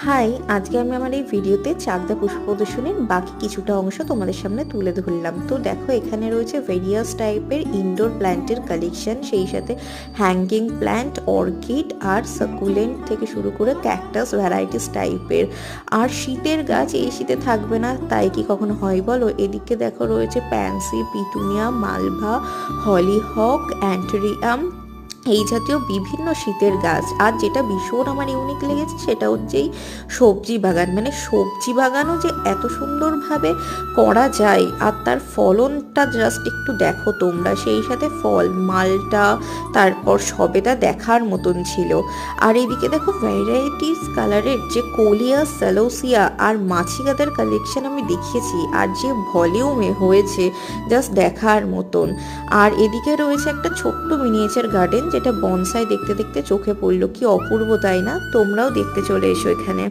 High, আজকে আমি আমার এই ভিডিওতে চাকদা পুষ্প প্রদর্শনীর বাকি কিছুটা অংশ তোমাদের সামনে তুলে ধরলাম। তো দেখো, এখানে রয়েছে ভেরিয়াস টাইপের ইনডোর প্ল্যান্টের কালেকশন, সেই সাথে হ্যাঙ্গিং প্ল্যান্ট, অর্কিড আর সাকুলেন্ট থেকে শুরু করে ক্যাকটাস ভ্যারাইটিস টাইপের। আর শীতের গাছ এই শীতে থাকবে না তাই কি কখনো হয় বলো? এদিকে দেখো রয়েছে প্যান্সি, পিটুনিয়া, মালভা, হলিহক, অ্যান্টেরিয়াম, এই জাতীয় বিভিন্ন শীতের গাছ। আর যেটা ভীষণ আমার ইউনিক লেগেছে সেটা হচ্ছে এই সবজি বাগান। মানে সবজি বাগানও যে এত সুন্দরভাবে করা যায় আর তার ফলনটা জাস্ট একটু দেখো তোমরা। সেই সাথে ফল, মালটা, তারপর সবেদা দেখার মতন ছিল। আর এদিকে দেখো ভ্যারাইটিস কালারের যে কোলিয়া, স্যালোসিয়া আর মাছিগাদের কালেকশন আমি দেখিয়েছি, আর যে ভলিউমে হয়েছে জাস্ট দেখার মতন। আর এদিকে রয়েছে একটা ছোট্ট মিনিয়েচার গার্ডেন, যেটা বনসাই দেখতে দেখতে চোখে পড়লো। কি অপূর্ব, তাই না? তোমরাও দেখতে চলে এসো এখানে।